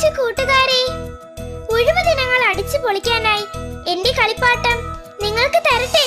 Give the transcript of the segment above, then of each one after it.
കൊച്ചു കൂട്ടുകാരെ, ഒഴിവു ദിനങ്ങൾ അടിച്ചു പൊളിക്കാനായി എന്റെ കളിപ്പാട്ടം നിങ്ങൾക്ക് തരട്ടെ.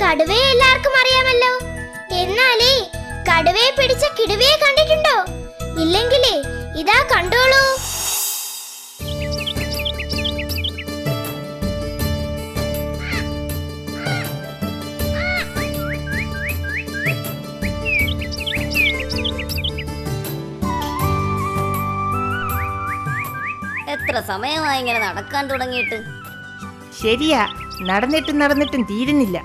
കടുവയെ എല്ലാവർക്കും അറിയാമല്ലോ. എന്നാലേ കടുവയെ പിടിച്ച കിടുവയെ കണ്ടിട്ടുണ്ടോ? ഇല്ലെങ്കിലേ ഇതാ കണ്ടോളൂ. എത്ര സമയമായി ഇങ്ങനെ നടക്കാൻ തുടങ്ങിയിട്ട്? ശരിയാ, നടന്നിട്ടും തീരുന്നില്ല.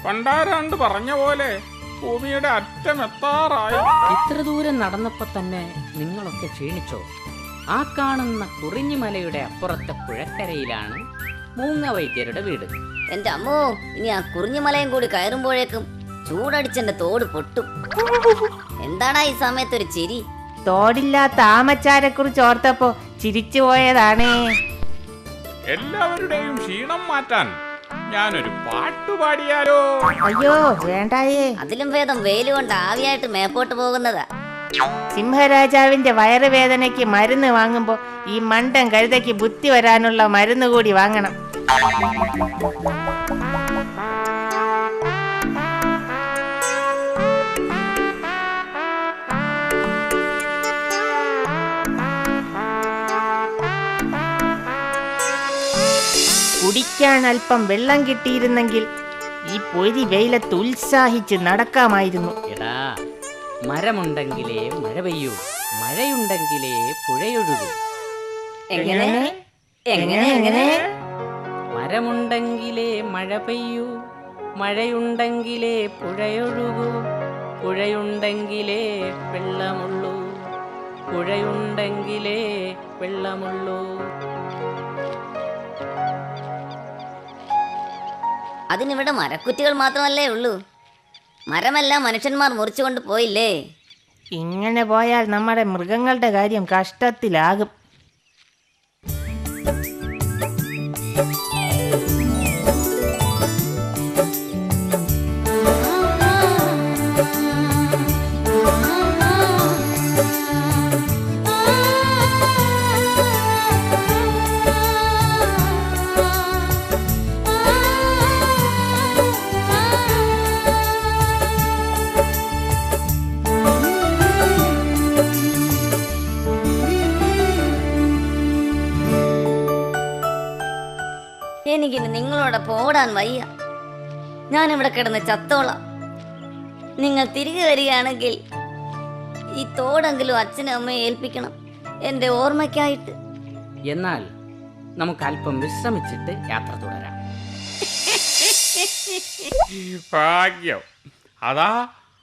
പണ്ടാരാണ്ട് പറഞ്ഞ പോലെ ഭൂമിയുടെ അറ്റം എത്താറായി. ഇത്ര ദൂരം നടന്നപ്പോ തന്നെ നിങ്ങളൊക്കെ ക്ഷീണിച്ചോ? ആ കാണുന്ന കുറിഞ്ഞിമലയുടെ അപ്പുറത്തെ പുഴക്കരയിലാണ് മൂങ്ങ വൈദ്യരുടെ വീട്. എന്റെ അമ്മോ, ഇനി ആ കുറിഞ്ഞിമലയും കൂടി കയറുമ്പോഴേക്കും ചൂടടിച്ചെന്റെ തോട് പൊട്ടും. എന്താടാ ഈ സമയത്തൊരു ചിരി? തോടില്ലാത്ത ആമച്ചാരെ കുറിച്ച് ഓർത്തപ്പോ ചിരിച്ചു പോയതാണേ. എല്ലാവരുടെയും ക്ഷീണം മാറ്റാൻ ഞാനൊരു പാട്ട് പാടിയാലോ? അയ്യോ വേണ്ടായേ. അതിലും ഭേദം വെയില് കൊണ്ട് ആവിയായിട്ട് മേപ്പോട്ട് പോകുന്നതാ. സിംഹരാജാവിന്റെ വയറുവേദനയ്ക്ക് മരുന്ന് വാങ്ങുമ്പോ ഈ മണ്ടൻ കഴുതയ്ക്ക് ബുദ്ധി വരാനുള്ള മരുന്ന് കൂടി വാങ്ങണം. കുടിക്കാൻ അല്പം വെള്ളം കിട്ടിയിരുന്നെങ്കിൽ ഈ പൊരി വെയിലത്ത് ഉത്സാഹിച്ച് നടക്കാമായിരുന്നു. എടാ, മരമുണ്ടെങ്കിലേ മഴ പെയ്യൂ, മഴയുണ്ടെങ്കിലേ പുഴയൊഴുകൂ. എങ്ങനെ എങ്ങനെ എങ്ങനെ? മരമുണ്ടെങ്കിലേ മഴ പെയ്യൂ, മഴയുണ്ടെങ്കിലേ പുഴയൊഴുകൂ, പുഴയുണ്ടെങ്കിലേ വെള്ളമുള്ളൂ, പുഴയുണ്ടെങ്കിലേ വെള്ളമുള്ളൂ. അതിനിവിടെ മരക്കുറ്റികൾ മാത്രമല്ലേ ഉള്ളൂ. മരമെല്ലാം മനുഷ്യന്മാർ മുറിച്ചുകൊണ്ട് പോയില്ലേ? ഇങ്ങനെ പോയാൽ നമ്മുടെ മൃഗങ്ങളുടെ കാര്യം കഷ്ടത്തിലാകും. എനിക്കിനി നിങ്ങളോടൊപ്പം ഓടാൻ വയ്യ. ഞാനിവിടെ കിടന്ന് ചത്തോളാം. നിങ്ങൾ തിരികെ വരികയാണെങ്കിൽ ഈ തോടെങ്കിലും അച്ഛനും അമ്മയെ ഏൽപ്പിക്കണം, എന്റെ ഓർമ്മയ്ക്കായിട്ട്. എന്നാൽ നമുക്ക് അല്പം വിശ്രമിച്ചിട്ട് യാത്ര തുടരാം. ഭാഗ്യം. അതാ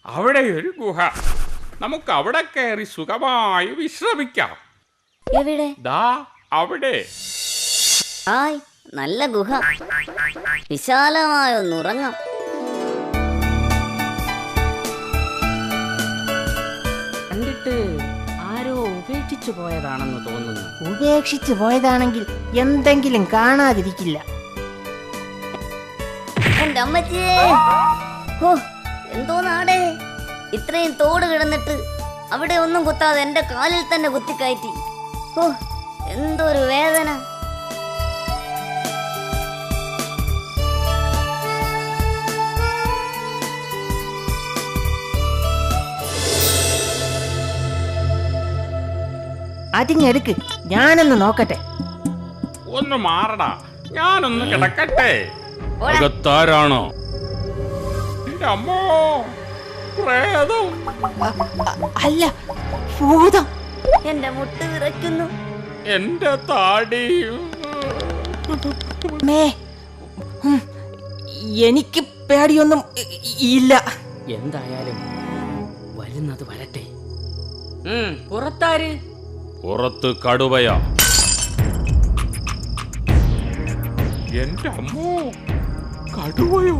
അവിടെ ഒരു ഗുഹ. നമുക്ക് അവിടെ കയറി സുഖമായി വിശ്രമിക്കാം. എവിടെ? ദാ അവിടെ. ഹായ്, നല്ല ഗുഹ. വിശാലമായൊന്നുറങ്ങാം. കണ്ടിട്ട് ആരോ ഉപേക്ഷിച്ചു പോയതാണെന്ന് തോന്നുന്നു. ഉപേക്ഷിച്ചു പോയതാണെങ്കിൽ എന്തെങ്കിലും കാണാതിരിക്കില്ല. എന്റെ അമ്മച്ചിയേ, ഓ എന്തോ നാടേ, ഇത്രയും തോട് കിടന്നിട്ട് അവിടെ ഒന്നും കുത്താതെ എന്റെ കാലിൽ തന്നെ കുത്തിക്കയറ്റി. ഓ എന്തൊരു വേദന. അതിങ്ങെടുക്ക്, ഞാനൊന്ന് നോക്കട്ടെ. ഒന്ന് മാറടാ, ഞാനൊന്ന് കിടക്കട്ടെ. പോടാ. അകത്താരാണോ? എന്റെ അമ്മോ, പ്രേതം. അല്ല, ഭൂതം. എന്റെ മുട്ട് വിറയ്ക്കുന്നു. എന്റെ താടിയും. മേ, എനിക്ക് പേടിയൊന്നും ഇല്ല. എന്തായാലും വരുന്നത് വരട്ടെ. പുറത്താര്? പുറത്ത് കടുവയാ. എന്റെ അമ്മോ, കടുവയോ?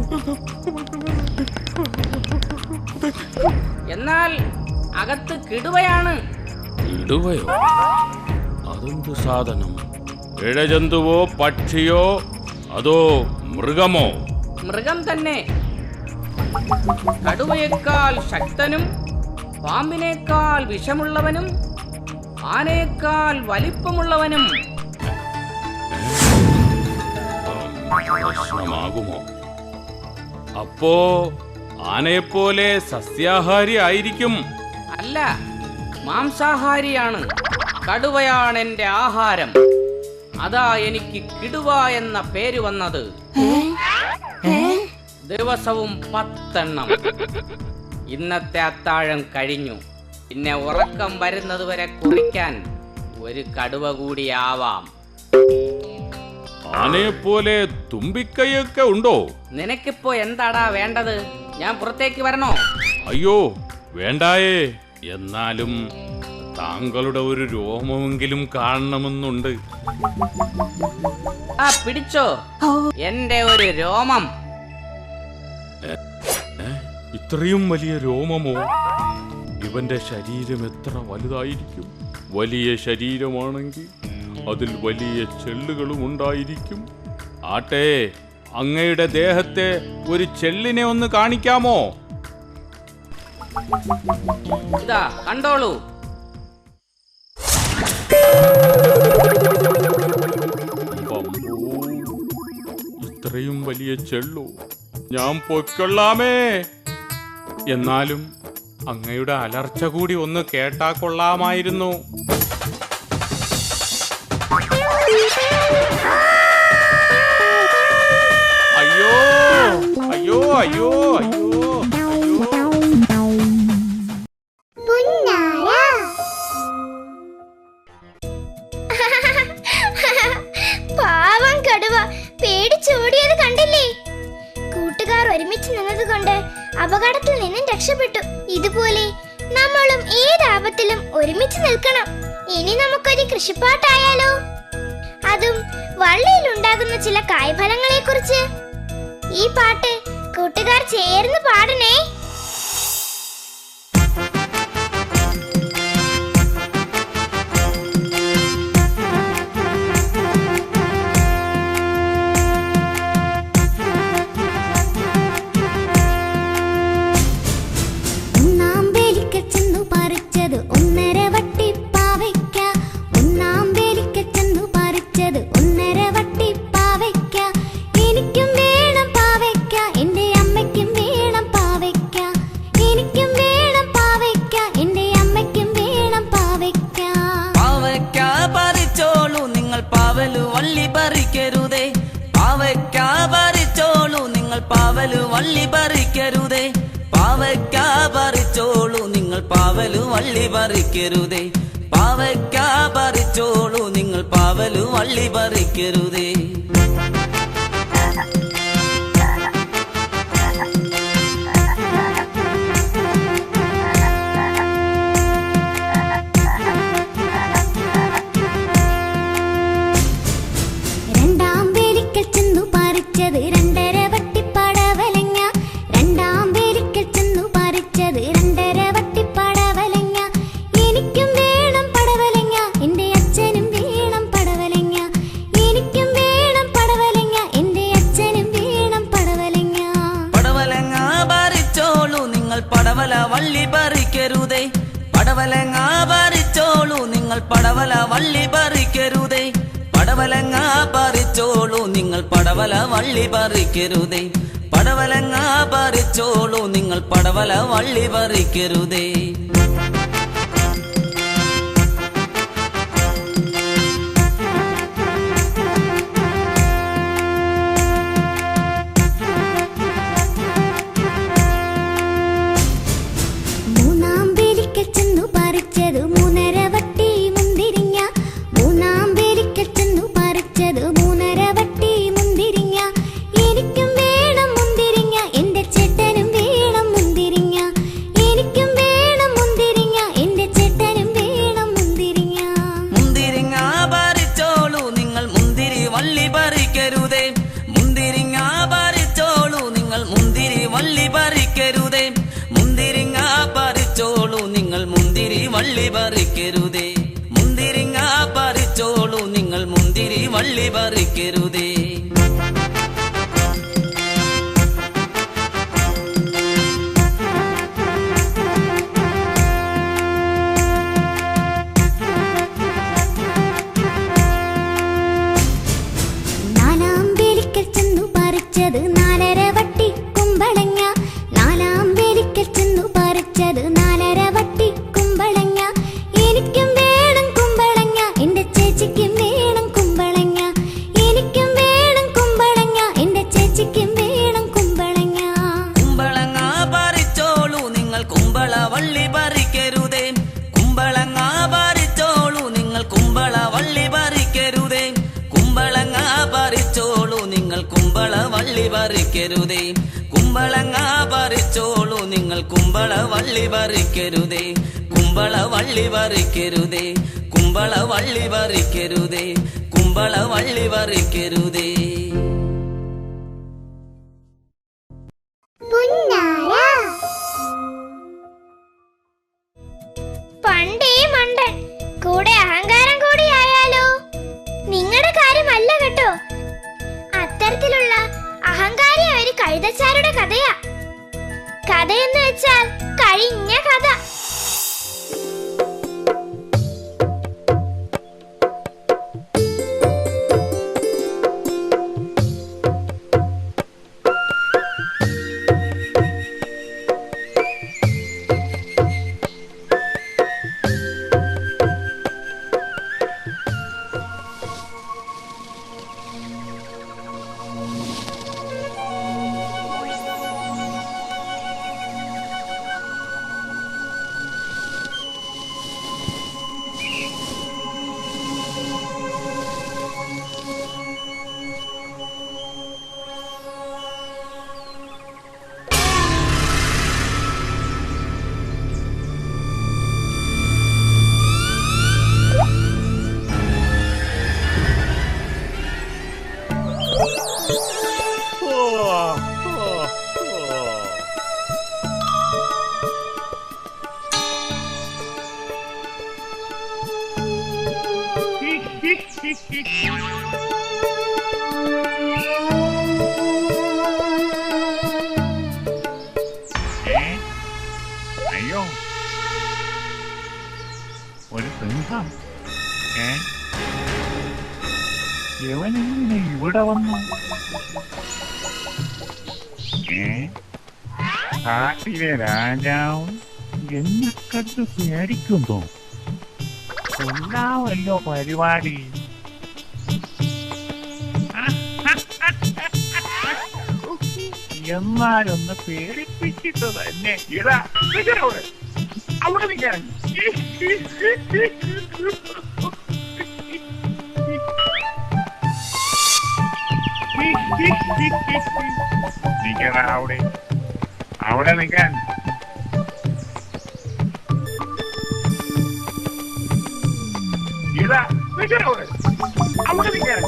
എന്നാൽ അകത്ത് കിടുവയാണ്. ഇടുവയോ? അതെന്ത് സാധനം? ഇഴജന്തുവോ പക്ഷിയോ അതോ മൃഗമോ? മൃഗം തന്നെ. കടുവയേക്കാൾ ശക്തനും പാമ്പിനേക്കാൾ വിഷമുള്ളവനും ആനയേക്കാൾ വലിപ്പമുള്ളവനും. പ്രശ്നമാകുമോ? അപ്പോ ആനയെപ്പോലെ സസ്യാഹാരി ആയിരിക്കും? അല്ല, മാംസാഹാരിയാണ്. കടുവയാണ് എന്റെ ആഹാരം. അതാ എനിക്ക് കിടുവ എന്ന പേര് വന്നത്. ദിവസവും 10 എണ്ണം. ഇന്നത്തെ അത്താഴം കഴിഞ്ഞു. പിന്നെ ഉറക്കം വരുന്നത് വരെ കുറിക്കാൻ ഒരു കടുവ കൂടിയാവാം. ആനയെപ്പോലെ തുമ്പിക്കൈയൊക്കെ ഉണ്ടോ? നിനക്കിപ്പോ എന്താടാ വേണ്ടത്? ഞാൻ പുറത്തേക്ക് വരണോ? അയ്യോ വേണ്ടായേ. എന്നാലും താങ്കളുടെ ഒരു രോമമെങ്കിലും കാണണമെന്നുണ്ട്. ആ പിടിച്ചോ എന്റെ ഒരു രോമം. ഇത്രയും വലിയ രോമമോ? ഇവന്റെ ശരീരം എത്ര വലുതായിരിക്കും? വലിയ ശരീരമാണെങ്കിൽ അതിൽ വലിയ ചെള്ളുകളും ഉണ്ടായിരിക്കും. ആട്ടെ, അങ്ങയുടെ ദേഹത്തെ ഒരു ചെള്ളിനെ ഒന്ന് കാണിക്കാമോ? ഇതാ കണ്ടോളൂ. ഇത്രയും വലിയ ചെള്ളു? ഞാൻ പൊയ്ക്കൊള്ളാമേ. എന്നാലും അങ്ങയുടെ അലർച്ച കൂടി ഒന്ന് കേട്ടാ കൊള്ളാമായിരുന്നു. അയ്യോ അയ്യോ അയ്യോ അയ്യോ അയ്യോ. പാവം കടുവ പേടിച്ചോടിയത് കണ്ടില്ലേ? കൂട്ടുകാർ ഒരുമിച്ച് നിന്നതുകൊണ്ട് അപകടത്തിൽ നിന്നും രക്ഷപ്പെട്ടു. ഇതുപോലെ നമ്മളും ഏതാപത്തിലും ഒരുമിച്ച് നിൽക്കണം. ഇനി നമുക്കൊരു കൃഷിപ്പാട്ടായാലോ? അതും വള്ളിയിൽ ഉണ്ടാകുന്ന ചില കായ്ഫലങ്ങളെ കുറിച്ച്. ഈ പാട്ട് കൂട്ടുകാർ ചേർന്ന് പാടണേ. വള്ളി പറിക്കരുതേ, പാവയ്ക്ക പറിച്ചോളൂ നിങ്ങൾ പാവലു വള്ളി പറിക്കരുതേ. പാവയ്ക്ക പറിച്ചോളൂ നിങ്ങൾ പാവലു വള്ളി പറിക്കരുതേ. പടവല വള്ളി പറിക്കരുതേ. പടവലങ്ങ പറിച്ചോളൂ നിങ്ങൾ പടവല വള്ളി പറിക്കരുതേ. പടവലങ്ങ പറിച്ചോളൂ നിങ്ങൾ പടവല വള്ളി പറിക്കരുതേ. പടവലങ്ങ പറിച്ചോളൂ നിങ്ങൾ പടവല വള്ളി പറിക്കരുതേ. വള്ളി പറിക്കരുതേ. മുന്തിരിങ്ങ പറിച്ചോളൂ നിങ്ങൾ മുന്തിരി വള്ളി പറിക്കരുതേ. പറിക്കരുതേ. കുമ്പളങ്ങ പറിച്ചോളൂ നിങ്ങൾ കുമ്പള വള്ളി പറിക്കരുതേ. കുമ്പള വള്ളി പറിക്കരുതേ. കുമ്പള വള്ളി പറിക്കരുതേ. കുമ്പള വള്ളി പറിക്കരുതേ. പണ്ടേ മണ്ടൻ കൂടെ അഹങ്കാരം കൂടിയായാലോ? നിങ്ങളുടെ കാര്യമല്ല കേട്ടോ. അത്തരത്തിലുള്ള അഹങ്കാരിയ ഒരു കഴുതച്ചാരുടെ കഥയാ. കഥയെന്ന് വെച്ചാൽ കഴിഞ്ഞ കഥ. അയ്യോ, ഒരു സിംഹം. ഇവനെങ്ങനെ ഇവിടെ വന്നു? കാട്ടിലെ രാജാവ് എന്നെ കണ്ട് പേടിക്കുന്നു. ഉണ്ടാവല്ലോ പരിപാടി. എന്നാലൊന്ന് പേടിപ്പിച്ചിട്ട് തന്നെ ഇടാ. അവിടെ നിൽക്കാൻ. നിൽക്കണ അവിടെ, അവിടെ നിൽക്കാൻ. ഇതാ നിൽക്കണ അവിടെ, അവിടെ നിൽക്കാൻ.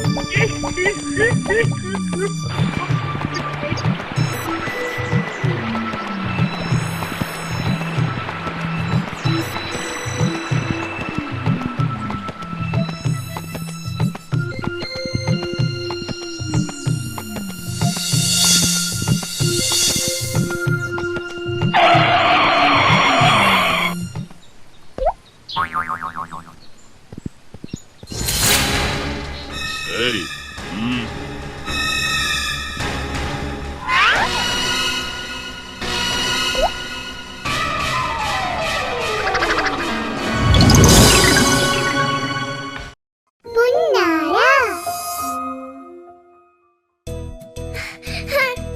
Hey.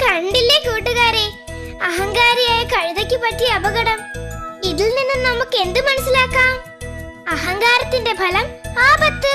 കണ്ടില്ലേ കൂട്ടുകാരെ, അഹങ്കാരിയായ കഴുതയ്ക്ക് പറ്റിയ അപകടം. ഇതിൽ നിന്നും നമുക്ക് എന്ത് മനസ്സിലാക്കാം? അഹങ്കാരത്തിന്റെ ഫലം ആപത്ത്.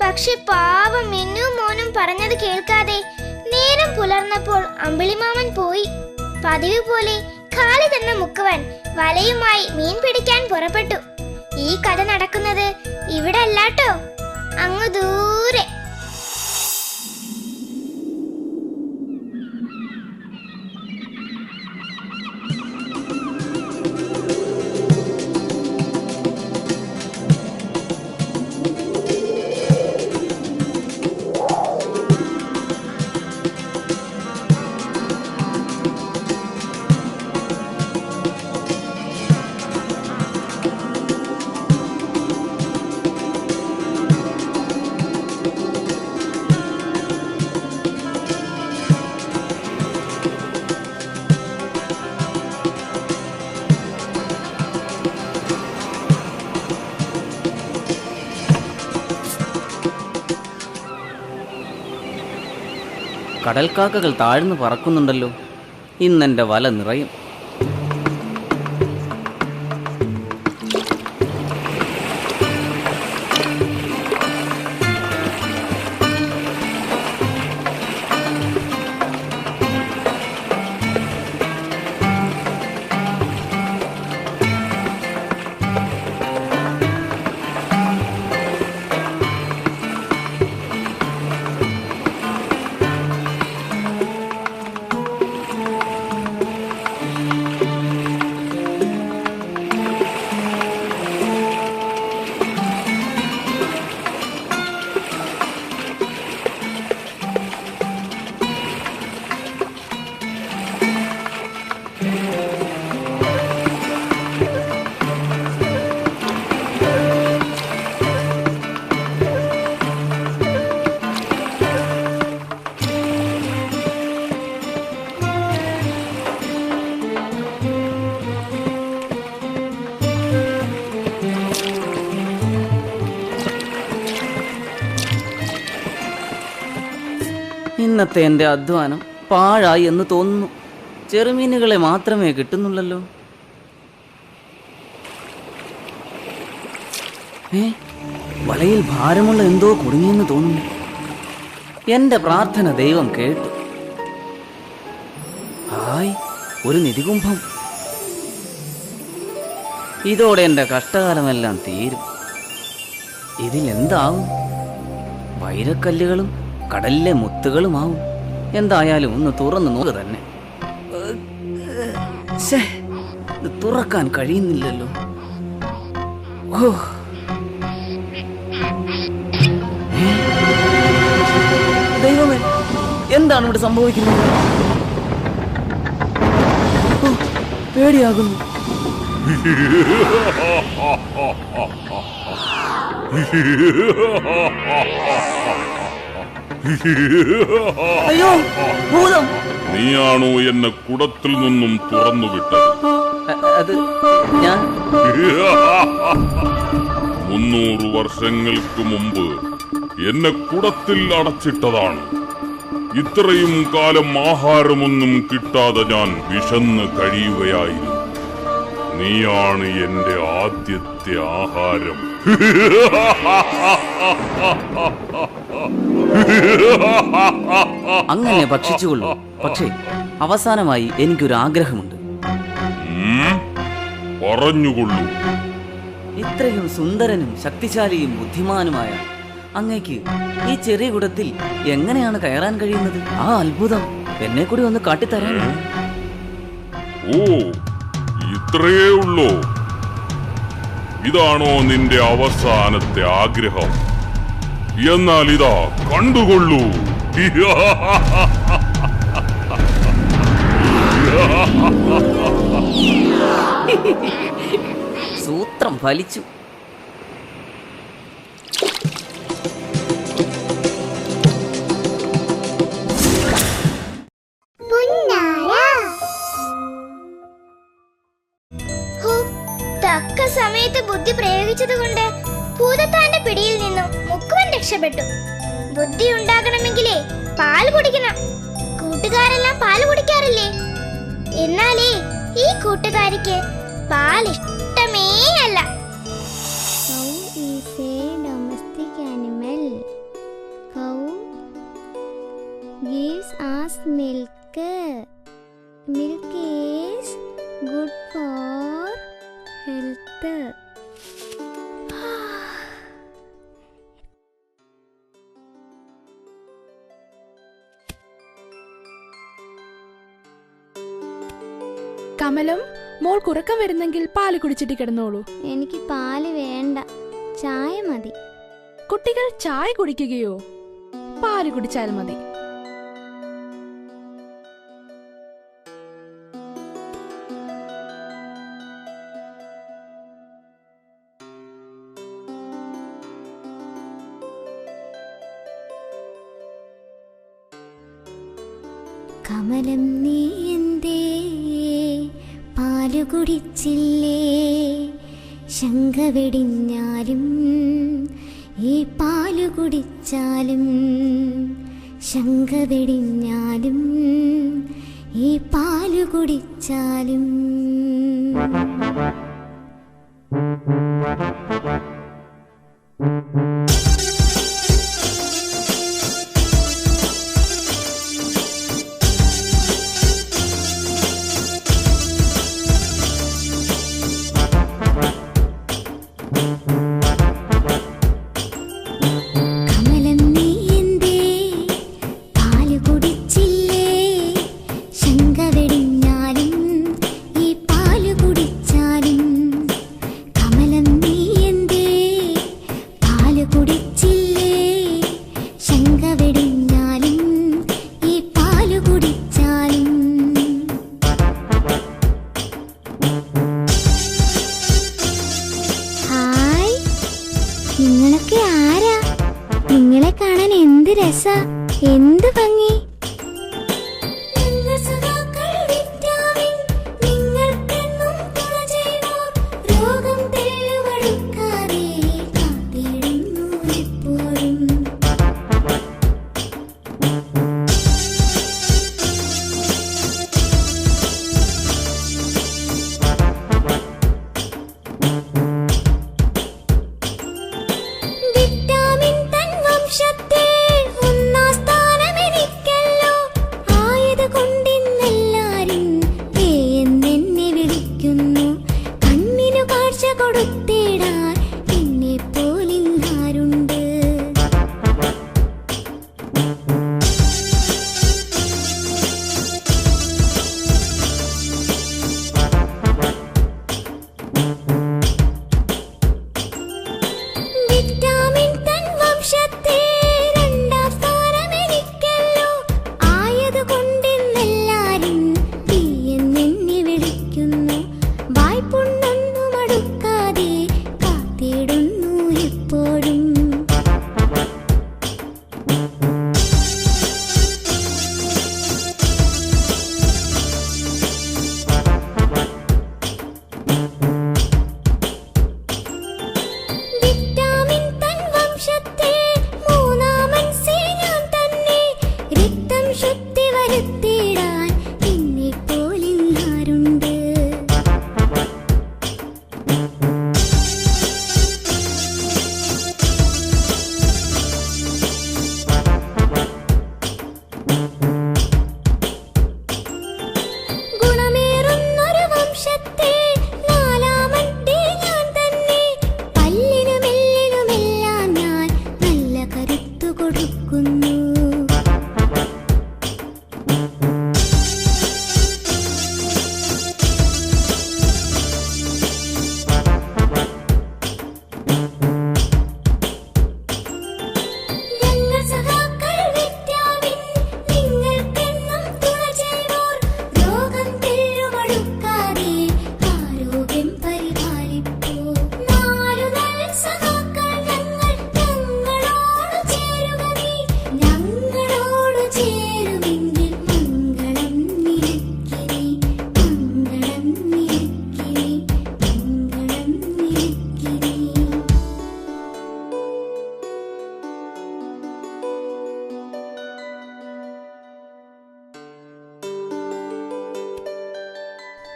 പക്ഷെ പാവം മിന്നും മോനും പറഞ്ഞത് കേൾക്കാതെ നേരം പുലർന്നപ്പോൾ അമ്പിളിമാമൻ പോയി. പതിവ് പോലെ കാളി തന്ന മുക്കുവൻ വലയുമായി മീൻ പിടിക്കാൻ പുറപ്പെട്ടു. ഈ കഥ നടക്കുന്നത് ഇവിടെ അല്ലാട്ടോ, അങ്ങ് ദൂരെ. കടൽക്കാക്കകൾ താഴ്ന്നു പറക്കുന്നുണ്ടല്ലോ. ഇന്നെൻ്റെ വല നിറയും. ഇന്നത്തെ എൻ്റെ അധ്വാനം പാഴായി എന്ന് തോന്നുന്നു. ചെറുമീനുകളെ മാത്രമേ കിട്ടുന്നുള്ളല്ലോ. വലയിൽ ഭാരമുള്ള എന്തോ കുടുങ്ങിയെന്ന് തോന്നുന്നു. എൻ്റെ പ്രാർത്ഥന ദൈവം കേട്ടു. ഹായ്, ഒരു നിധികുംഭം. ഇതോടെ എൻ്റെ കഷ്ടകാലമെല്ലാം തീരും. ഇതിലെന്താവും? വൈരക്കല്ലുകളും കടലിലെ മുത്തുകളുമാവും. എന്തായാലും ഒന്ന് തുറന്നു നോക്ക് തന്നെ. ഇത് തുറക്കാൻ കഴിയുന്നില്ലല്ലോ. ദൈവമേ, എന്താണ് ഇവിടെ സംഭവിക്കുന്നത്? പേടിയാകുന്നു. അയ്യോ, ഭൂതം! നീയാണോ എന്നെ കുടത്തിൽ നിന്നും തുറന്നു വിട്ടത്? അത് ഞാൻ 300 വർഷങ്ങൾക്ക് മുമ്പ് എന്നെ കുടത്തിൽ അടച്ചിട്ടതാണ്. ഇത്രയും കാലം ആഹാരമൊന്നും കിട്ടാതെ ഞാൻ വിശന്ന് കഴിയുകയായിരുന്നു. നീയാണ് എന്റെ ആദ്യത്തെ ആഹാരം. അങ്ങനെ ഭക്ഷിച്ചുകൊള്ളൂ. പക്ഷേ അവസാനമായി എനിക്കൊരു ആഗ്രഹമുണ്ട്. പറഞ്ഞുകൊള്ളൂ. ഇത്രയും സുന്ദരനും ശക്തിശാലിയും ബുദ്ധിമാനുമായ അങ്ങേക്ക് ഈ ചെറിയ കുടത്തിൽ എങ്ങനെയാണ് കയറാൻ കഴിയുന്നത്? ആ അത്ഭുതം എന്നെ കൂടി ഒന്ന് കാട്ടിത്തരാൻ. ഓ, ഇത്രയേ ഉള്ളൂ? ഇതാണോ നിന്റെ അവസാനത്തെ ആഗ്രഹം? എന്നാൽ ഇതാ കണ്ടുകൊള്ളൂ. സൂത്രം ഫലിച്ചു. തക്ക സമയത്ത് ബുദ്ധി പ്രയോഗിച്ചതുകൊണ്ട് ഭൂതത്താന്റെ പിടിയിൽ നിന്നും മുക്കുവൻ രക്ഷപ്പെട്ടു. ബുദ്ധി ഉണ്ടാകണമെങ്കിലേ പാൽ കുടിക്കണം. കൂട്ടുകാരെല്ലാം പാൽ കുടിക്കാറില്ലേ? എന്നാലേ ഈ കൂട്ടുകാരിക്ക് പാൽ ഇഷ്ടമേ അല്ല. Cow is a domestic animal. Cow gives us milk. Milk is good for health. Kamalam, മോൾ കുറക്കം വരുന്നെങ്കിൽ പാല് കുടിച്ചിട്ട് കിടന്നോളൂ. എനിക്ക് പാല് വേണ്ട, ചായ മതി. കുട്ടികൾ ചായ കുടിക്കുകയോ? പാല് കുടിച്ചാൽ മതി. കമലം, നീ എന്തേ പാല് കുടിച്ചില്ലേ? ശങ്ക വെടിഞ്ഞാലും ഈ പാല് കുടിച്ചാലും ശങ്ക വെടിഞ്ഞാലും ഈ പാലു കുടിച്ചാലും. നിങ്ങളൊക്കെ ആരാ? നിങ്ങളെ കാണാൻ എന്ത് രസ, എന്ത് ഭംഗി.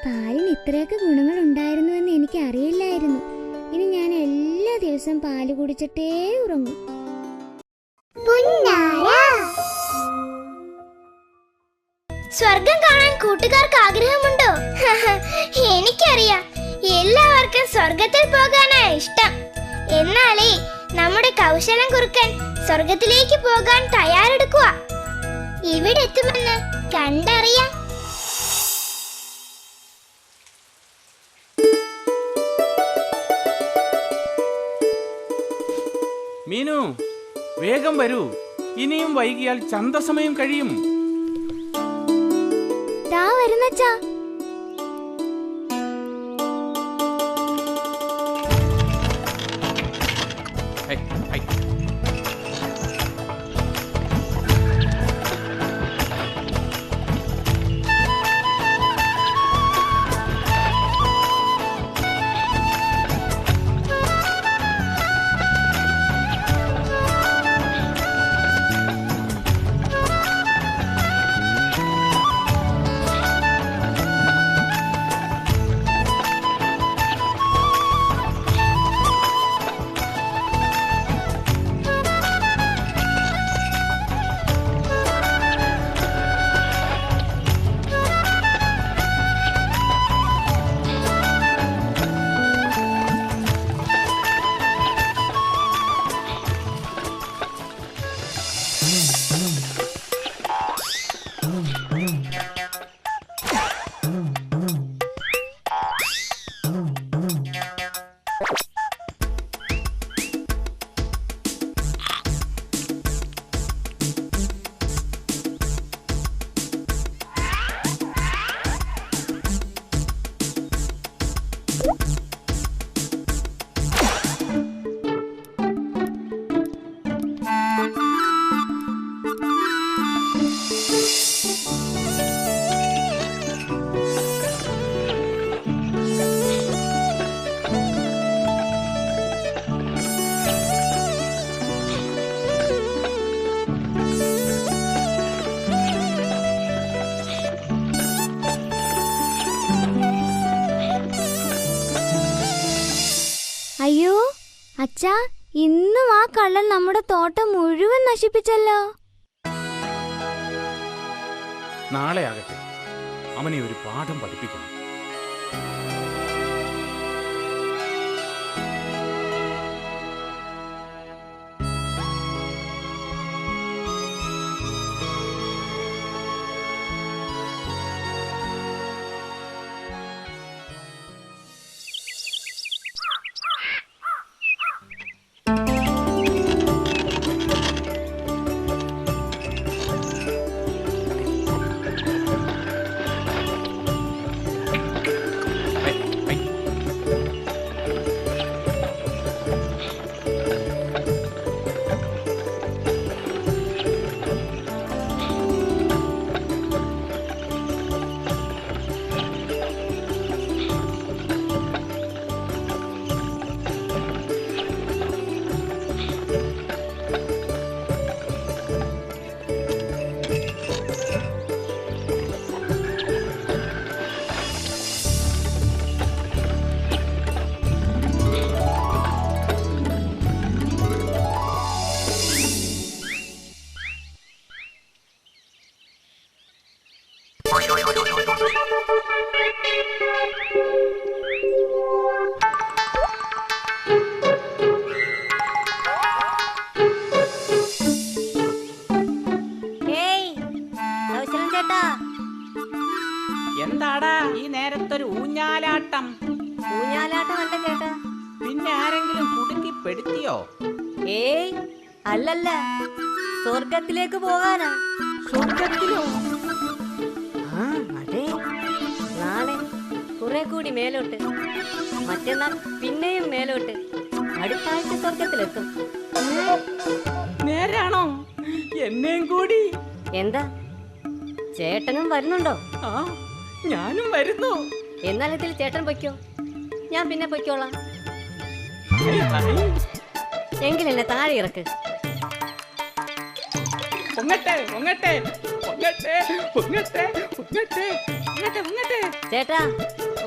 പാലിന് ഇത്രയൊക്കെ ഗുണങ്ങൾ ഉണ്ടായിരുന്നുവെന്ന് എനിക്ക് അറിയില്ലായിരുന്നു. ഇനി ഞാൻ എല്ലാ ദിവസവും പാല് കുടിച്ചിട്ടേ ഉറങ്ങും. സ്വർഗം കാണാൻ കൂട്ടുകാർക്ക് ആഗ്രഹമുണ്ടോ? എനിക്കറിയാം, എല്ലാവർക്കും സ്വർഗത്തിൽ പോകാനാ ഇഷ്ടം. എന്നാലേ നമ്മുടെ കൗശലം കുറുക്കൻ സ്വർഗത്തിലേക്ക് പോകാൻ തയ്യാറെടുക്കുക. ഇവിടെ എത്തുമെന്ന് കണ്ടറിയാം. മീനു, വേഗം വരൂ. ഇനിയും വൈകിയാൽ ചന്തസമയം കഴിയും. ദാ വരുന്നച്ചാ. അയ്യോ അച്ഛാ, ഇന്നും ആ കള്ളൻ നമ്മുടെ തോട്ടം മുഴുവൻ നശിപ്പിച്ചല്ലോ. നാളെ ആകട്ടെ, അവനെ ഒരു പാഠം പഠിപ്പിക്കണം. എന്താടാ ഈ നേരത്തൊരു ഊഞ്ഞാലാട്ടം? ഊഞ്ഞാലാട്ടമല്ല ചേട്ടാ. പിന്നെ ആരെങ്കിലും കുടുക്കി പെടുത്തിയോ? ഏയ് അല്ലല്ല, സ്വർഗത്തിലേക്ക് പോകാനാ. സ്വർഗത്തിലോ? അതെ, നാളെ കുറെ കൂടി മേലോട്ട്, മറ്റന്നാൾ പിന്നെയും മേലോട്ട്, അടുത്ത ആഴ്ച സ്വർഗത്തിലെത്തും. നേരാണോ? എന്നെയും കൂടി. എന്താ, ചേട്ടനും വരുന്നുണ്ടോ? ആ, ഞാനും വരുന്നു. എന്നാൽ ഇതിൽ ചേട്ടൻ പൊയ്ക്കോ, ഞാൻ പിന്നെ പൊയ്ക്കോളാം. എങ്കിലെന്നെ താഴെ ഇറക്ക്. പൊങ്ങട്ടെ പൊങ്ങട്ടെ പൊങ്ങട്ടെ പൊങ്ങട്ടെ പൊങ്ങട്ടെ പൊങ്ങട്ടെ പൊങ്ങട്ടെ. ചേട്ടാ,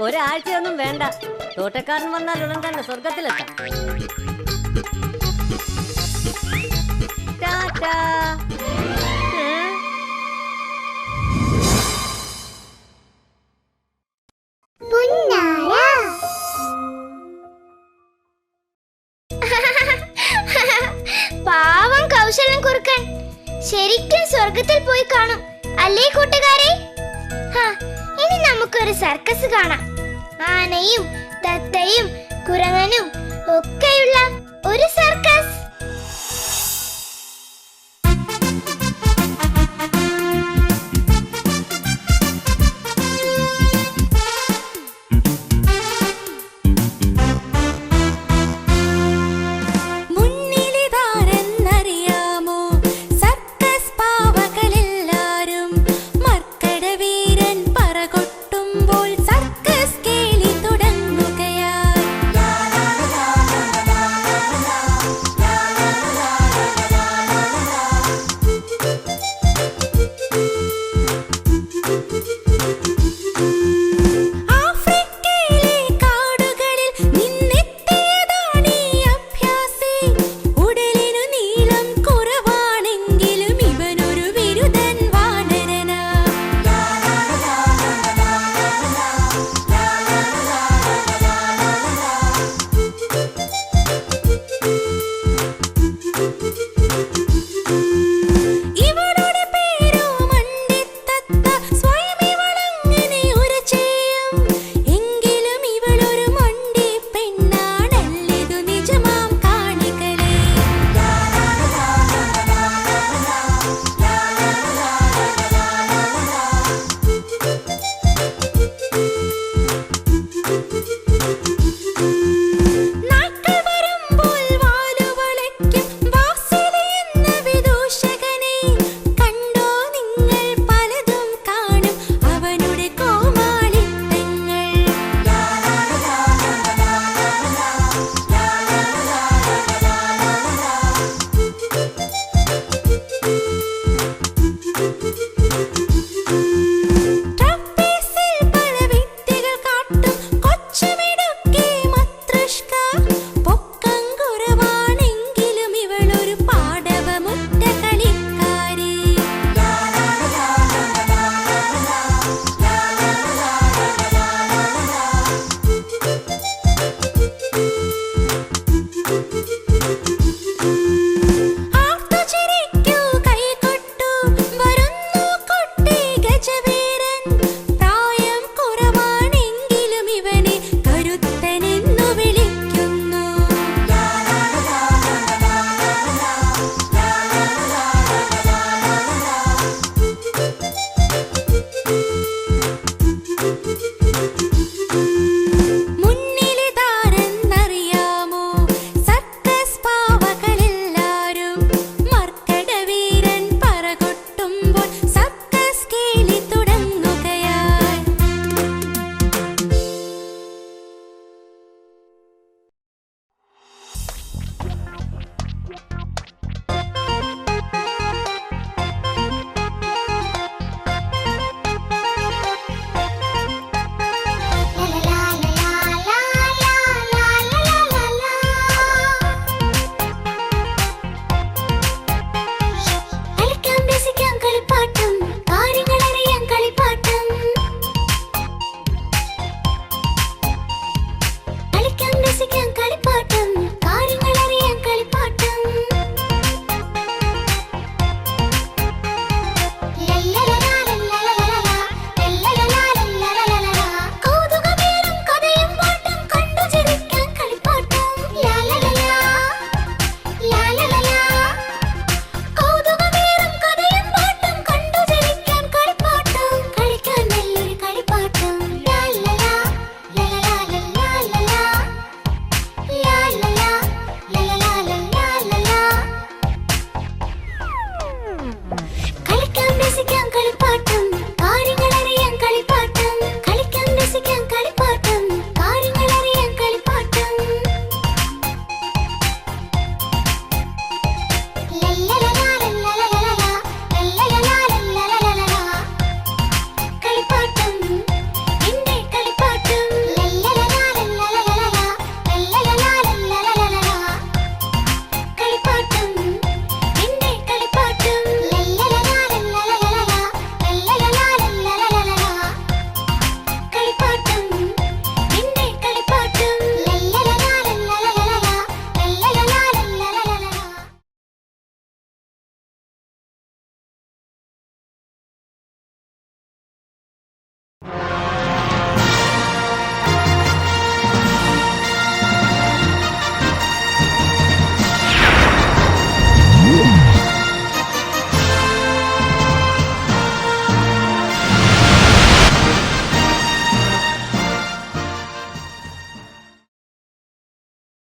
ഒരാഴ്ചയൊന്നും വേണ്ട, തോട്ടക്കാരൻ വന്നാൽ ഉടൻ തന്നെ സ്വർഗത്തിലെത്താം. ടാറ്റാ. പാവം കൗശലൻ കുറുക്കൻ ശരിക്കും സ്വർഗത്തിൽ പോയി കാണും അല്ലേ കൂട്ടുകാരെ? ഇനി നമുക്കൊരു സർക്കസ് കാണാം. ആനയും തത്തയും കുരങ്ങനും ഒക്കെയുള്ള ഒരു സർക്കസ്.